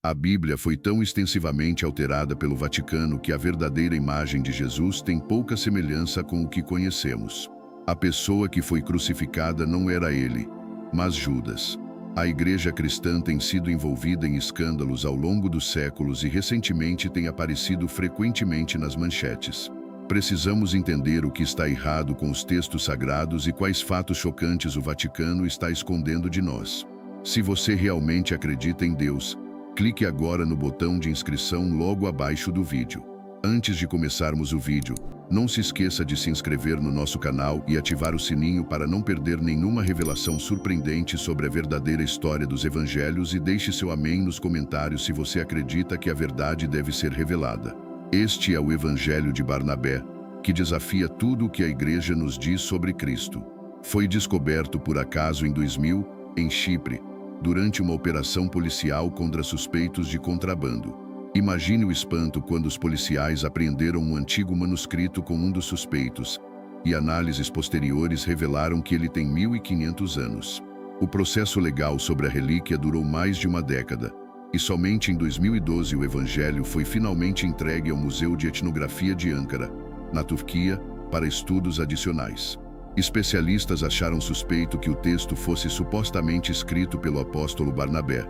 A Bíblia foi tão extensivamente alterada pelo Vaticano que a verdadeira imagem de Jesus tem pouca semelhança com o que conhecemos. A pessoa que foi crucificada não era ele, mas Judas. A Igreja cristã tem sido envolvida em escândalos ao longo dos séculos e recentemente tem aparecido frequentemente nas manchetes. Precisamos entender o que está errado com os textos sagrados e quais fatos chocantes o Vaticano está escondendo de nós. Se você realmente acredita em Deus, clique agora no botão de inscrição logo abaixo do vídeo. Antes de começarmos o vídeo, não se esqueça de se inscrever no nosso canal e ativar o sininho para não perder nenhuma revelação surpreendente sobre a verdadeira história dos evangelhos e deixe seu amém nos comentários se você acredita que a verdade deve ser revelada. Este é o Evangelho de Barnabé, que desafia tudo o que a Igreja nos diz sobre Cristo. Foi descoberto por acaso em 2000, em Chipre, durante uma operação policial contra suspeitos de contrabando. Imagine o espanto quando os policiais apreenderam um antigo manuscrito com um dos suspeitos, e análises posteriores revelaram que ele tem 1500 anos. O processo legal sobre a relíquia durou mais de uma década, e somente em 2012 o Evangelho foi finalmente entregue ao Museu de Etnografia de Ankara, na Turquia, para estudos adicionais. Especialistas acharam suspeito que o texto fosse supostamente escrito pelo apóstolo Barnabé,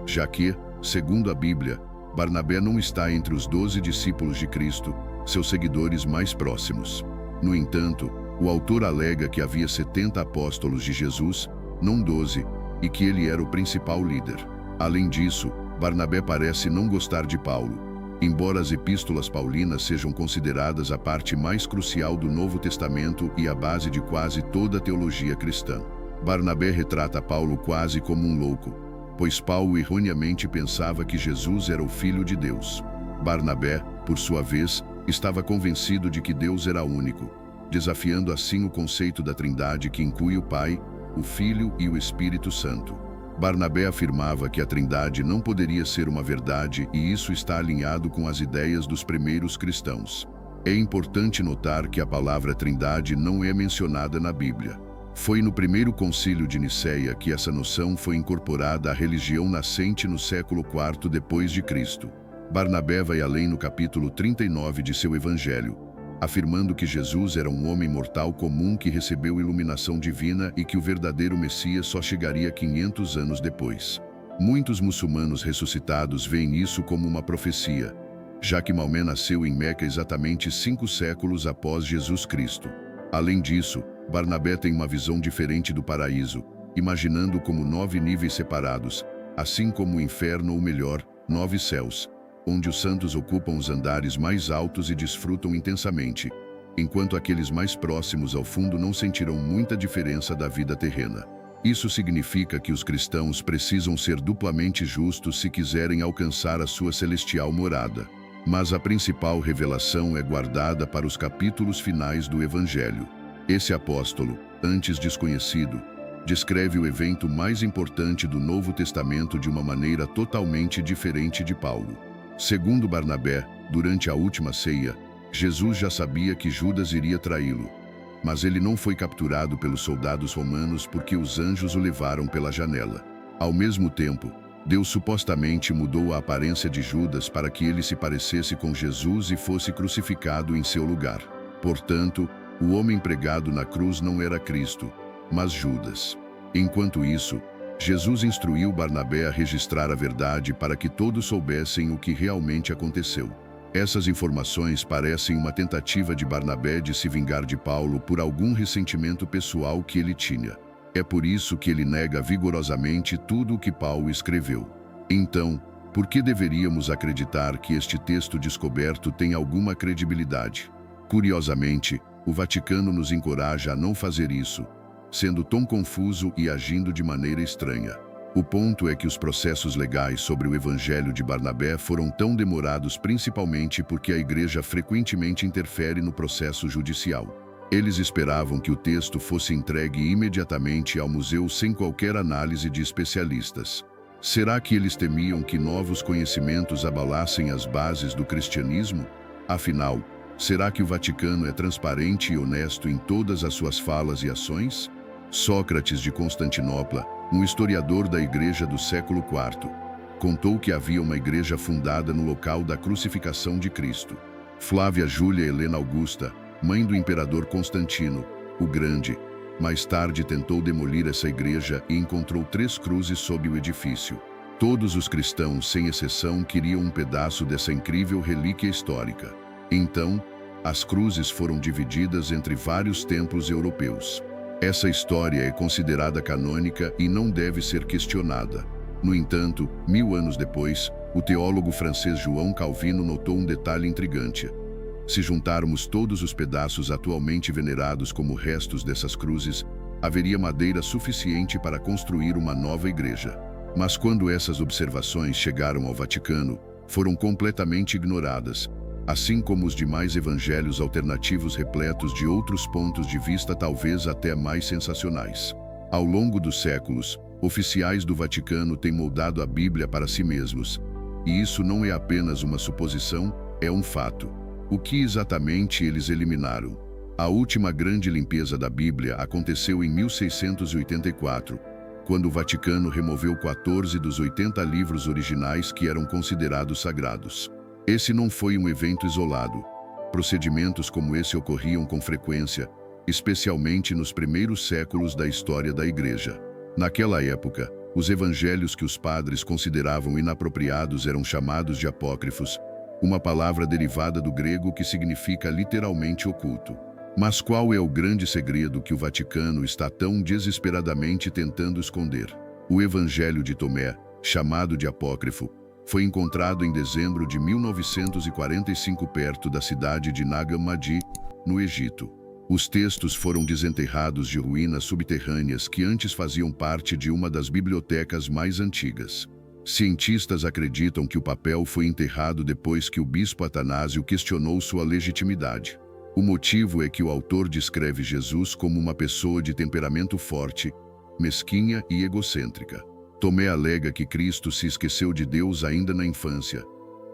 já que, segundo a Bíblia, Barnabé não está entre os 12 discípulos de Cristo, seus seguidores mais próximos. No entanto, o autor alega que havia 70 apóstolos de Jesus, não 12, e que ele era o principal líder. Além disso, Barnabé parece não gostar de Paulo, embora as epístolas paulinas sejam consideradas a parte mais crucial do Novo Testamento e a base de quase toda a teologia cristã. Barnabé retrata Paulo quase como um louco, pois Paulo erroneamente pensava que Jesus era o Filho de Deus. Barnabé, por sua vez, estava convencido de que Deus era único, desafiando assim o conceito da Trindade que inclui o Pai, o Filho e o Espírito Santo. Barnabé afirmava que a Trindade não poderia ser uma verdade e isso está alinhado com as ideias dos primeiros cristãos. É importante notar que a palavra Trindade não é mencionada na Bíblia. Foi no primeiro concílio de Nicéia que essa noção foi incorporada à religião nascente no século IV depois de Cristo. Barnabé vai além no capítulo 39 de seu Evangelho, afirmando que Jesus era um homem mortal comum que recebeu iluminação divina e que o verdadeiro Messias só chegaria 500 anos depois. Muitos muçulmanos ressuscitados veem isso como uma profecia, já que Maomé nasceu em Meca exatamente 5 séculos após Jesus Cristo. Além disso, Barnabé tem uma visão diferente do paraíso, imaginando como 9 níveis separados, assim como o inferno ou melhor, 9 céus, onde os santos ocupam os andares mais altos e desfrutam intensamente, enquanto aqueles mais próximos ao fundo não sentirão muita diferença da vida terrena. Isso significa que os cristãos precisam ser duplamente justos se quiserem alcançar a sua celestial morada. Mas a principal revelação é guardada para os capítulos finais do Evangelho. Esse apóstolo, antes desconhecido, descreve o evento mais importante do Novo Testamento de uma maneira totalmente diferente de Paulo. Segundo Barnabé, durante a última ceia, Jesus já sabia que Judas iria traí-lo, mas ele não foi capturado pelos soldados romanos porque os anjos o levaram pela janela. Ao mesmo tempo, Deus supostamente mudou a aparência de Judas para que ele se parecesse com Jesus e fosse crucificado em seu lugar. Portanto, o homem pregado na cruz não era Cristo, mas Judas. Enquanto isso, Jesus instruiu Barnabé a registrar a verdade para que todos soubessem o que realmente aconteceu. Essas informações parecem uma tentativa de Barnabé de se vingar de Paulo por algum ressentimento pessoal que ele tinha. É por isso que ele nega vigorosamente tudo o que Paulo escreveu. Então, por que deveríamos acreditar que este texto descoberto tem alguma credibilidade? Curiosamente, o Vaticano nos encoraja a não fazer isso, sendo tão confuso e agindo de maneira estranha. O ponto é que os processos legais sobre o Evangelho de Barnabé foram tão demorados principalmente porque a Igreja frequentemente interfere no processo judicial. Eles esperavam que o texto fosse entregue imediatamente ao museu sem qualquer análise de especialistas. Será que eles temiam que novos conhecimentos abalassem as bases do cristianismo? Afinal, será que o Vaticano é transparente e honesto em todas as suas falas e ações? Sócrates de Constantinopla, um historiador da Igreja do século IV, contou que havia uma igreja fundada no local da crucificação de Cristo. Flávia Júlia Helena Augusta, mãe do imperador Constantino, o Grande, mais tarde tentou demolir essa igreja e encontrou 3 cruzes sob o edifício. Todos os cristãos, sem exceção, queriam um pedaço dessa incrível relíquia histórica. Então, as cruzes foram divididas entre vários templos europeus. Essa história é considerada canônica e não deve ser questionada. No entanto, 1000 anos depois, o teólogo francês João Calvino notou um detalhe intrigante. Se juntarmos todos os pedaços atualmente venerados como restos dessas cruzes, haveria madeira suficiente para construir uma nova igreja. Mas quando essas observações chegaram ao Vaticano, foram completamente ignoradas, assim como os demais evangelhos alternativos repletos de outros pontos de vista talvez até mais sensacionais. Ao longo dos séculos, oficiais do Vaticano têm moldado a Bíblia para si mesmos, e isso não é apenas uma suposição, é um fato. O que exatamente eles eliminaram? A última grande limpeza da Bíblia aconteceu em 1684, quando o Vaticano removeu 14 dos 80 livros originais que eram considerados sagrados. Esse não foi um evento isolado. Procedimentos como esse ocorriam com frequência, especialmente nos primeiros séculos da história da Igreja. Naquela época, os evangelhos que os padres consideravam inapropriados eram chamados de apócrifos, uma palavra derivada do grego que significa literalmente oculto. Mas qual é o grande segredo que o Vaticano está tão desesperadamente tentando esconder? O Evangelho de Tomé, chamado de apócrifo, foi encontrado em dezembro de 1945 perto da cidade de Nag Hammadi, no Egito. Os textos foram desenterrados de ruínas subterrâneas que antes faziam parte de uma das bibliotecas mais antigas. Cientistas acreditam que o papel foi enterrado depois que o bispo Atanásio questionou sua legitimidade. O motivo é que o autor descreve Jesus como uma pessoa de temperamento forte, mesquinha e egocêntrica. Tomé alega que Cristo se esqueceu de Deus ainda na infância,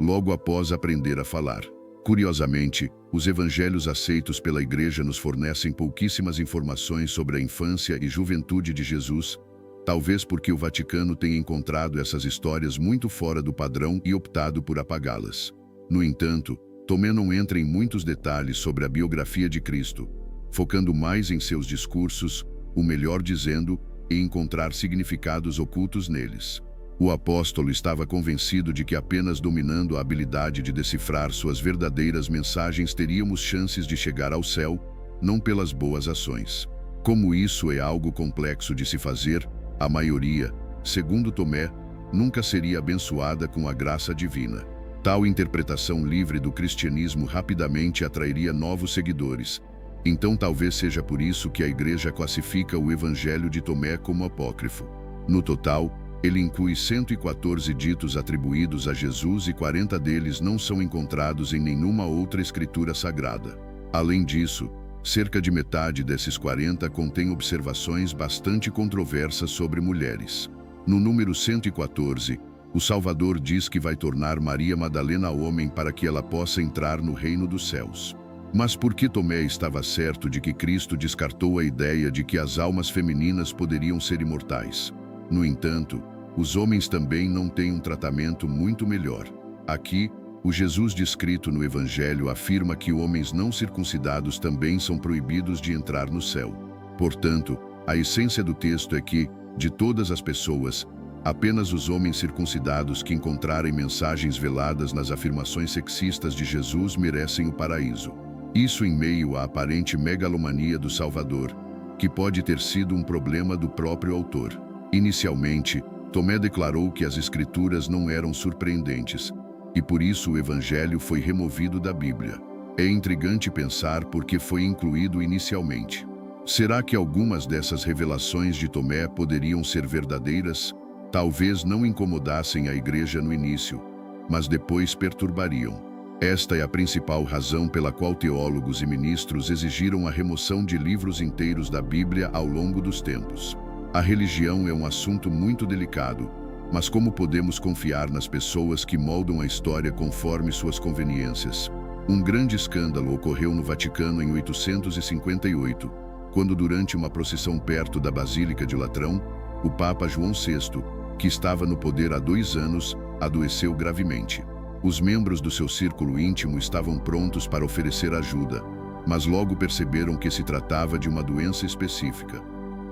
logo após aprender a falar. Curiosamente, os evangelhos aceitos pela Igreja nos fornecem pouquíssimas informações sobre a infância e juventude de Jesus, talvez porque o Vaticano tenha encontrado essas histórias muito fora do padrão e optado por apagá-las. No entanto, Tomé não entra em muitos detalhes sobre a biografia de Cristo, focando mais em seus discursos, o melhor dizendo, em encontrar significados ocultos neles. O apóstolo estava convencido de que apenas dominando a habilidade de decifrar suas verdadeiras mensagens teríamos chances de chegar ao céu, não pelas boas ações. Como isso é algo complexo de se fazer, a maioria, segundo Tomé, nunca seria abençoada com a graça divina. Tal interpretação livre do cristianismo rapidamente atrairia novos seguidores. Então talvez seja por isso que a Igreja classifica o Evangelho de Tomé como apócrifo. No total, ele inclui 114 ditos atribuídos a Jesus e 40 deles não são encontrados em nenhuma outra escritura sagrada. Além disso, cerca de metade desses 40 contém observações bastante controversas sobre mulheres. No número 114, o Salvador diz que vai tornar Maria Madalena homem para que ela possa entrar no reino dos céus. Mas por que Tomé estava certo de que Cristo descartou a ideia de que as almas femininas poderiam ser imortais? No entanto, os homens também não têm um tratamento muito melhor. Aqui, o Jesus descrito no Evangelho afirma que homens não circuncidados também são proibidos de entrar no céu. Portanto, a essência do texto é que, de todas as pessoas, apenas os homens circuncidados que encontrarem mensagens veladas nas afirmações sexistas de Jesus merecem o paraíso. Isso em meio à aparente megalomania do Salvador, que pode ter sido um problema do próprio autor. Inicialmente, Tomé declarou que as Escrituras não eram surpreendentes, e por isso o Evangelho foi removido da Bíblia. É intrigante pensar por que foi incluído inicialmente. Será que algumas dessas revelações de Tomé poderiam ser verdadeiras? Talvez não incomodassem a Igreja no início, mas depois perturbariam. Esta é a principal razão pela qual teólogos e ministros exigiram a remoção de livros inteiros da Bíblia ao longo dos tempos. A religião é um assunto muito delicado, mas como podemos confiar nas pessoas que moldam a história conforme suas conveniências? Um grande escândalo ocorreu no Vaticano em 858, quando durante uma procissão perto da Basílica de Latrão, o Papa João VI, que estava no poder há 2 anos, adoeceu gravemente. Os membros do seu círculo íntimo estavam prontos para oferecer ajuda, mas logo perceberam que se tratava de uma doença específica.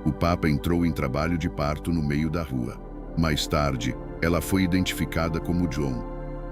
O Papa entrou em trabalho de parto no meio da rua. Mais tarde, ela foi identificada como John,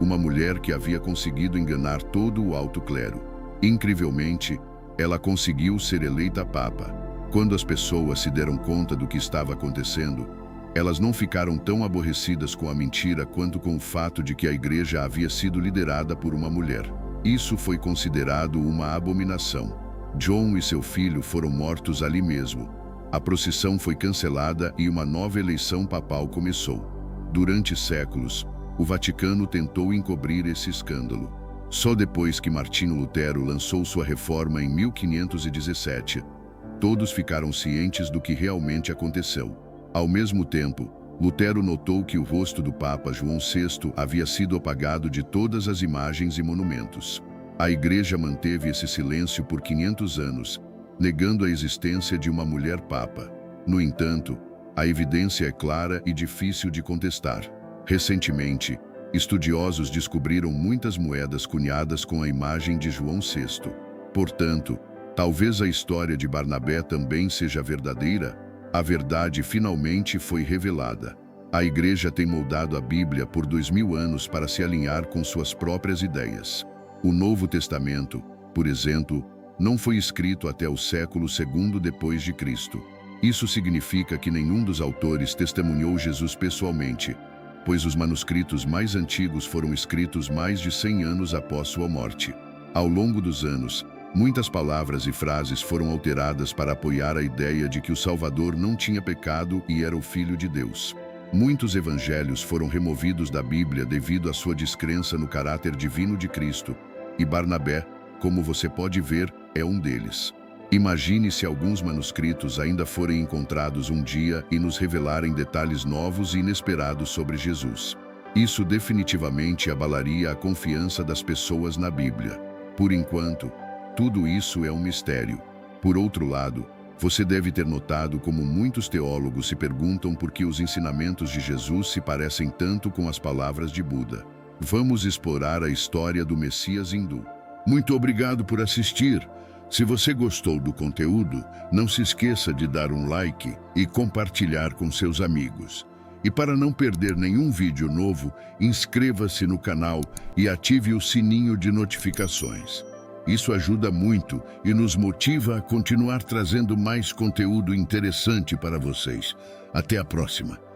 uma mulher que havia conseguido enganar todo o alto clero. Incrivelmente, ela conseguiu ser eleita Papa. Quando as pessoas se deram conta do que estava acontecendo, elas não ficaram tão aborrecidas com a mentira quanto com o fato de que a igreja havia sido liderada por uma mulher. Isso foi considerado uma abominação. John e seu filho foram mortos ali mesmo. A procissão foi cancelada e uma nova eleição papal começou. Durante séculos, o Vaticano tentou encobrir esse escândalo. Só depois que Martinho Lutero lançou sua reforma em 1517, todos ficaram cientes do que realmente aconteceu. Ao mesmo tempo, Lutero notou que o rosto do Papa João VI havia sido apagado de todas as imagens e monumentos. A Igreja manteve esse silêncio por 500 anos, negando a existência de uma mulher Papa. No entanto, a evidência é clara e difícil de contestar. Recentemente, estudiosos descobriram muitas moedas cunhadas com a imagem de João VI. Portanto, talvez a história de Barnabé também seja verdadeira. A verdade finalmente foi revelada. A Igreja tem moldado a Bíblia por 2000 anos para se alinhar com suas próprias ideias. O Novo Testamento, por exemplo, não foi escrito até o século II depois de Cristo. Isso significa que nenhum dos autores testemunhou Jesus pessoalmente, pois os manuscritos mais antigos foram escritos mais de 100 anos após sua morte. Ao longo dos anos, muitas palavras e frases foram alteradas para apoiar a ideia de que o Salvador não tinha pecado e era o Filho de Deus. Muitos evangelhos foram removidos da Bíblia devido à sua descrença no caráter divino de Cristo, e Barnabé, como você pode ver, é um deles. Imagine se alguns manuscritos ainda forem encontrados um dia e nos revelarem detalhes novos e inesperados sobre Jesus. Isso definitivamente abalaria a confiança das pessoas na Bíblia. Por enquanto, tudo isso é um mistério. Por outro lado, você deve ter notado como muitos teólogos se perguntam por que os ensinamentos de Jesus se parecem tanto com as palavras de Buda. Vamos explorar a história do Messias hindu. Muito obrigado por assistir. Se você gostou do conteúdo, não se esqueça de dar um like e compartilhar com seus amigos. E para não perder nenhum vídeo novo, inscreva-se no canal e ative o sininho de notificações. Isso ajuda muito e nos motiva a continuar trazendo mais conteúdo interessante para vocês. Até a próxima!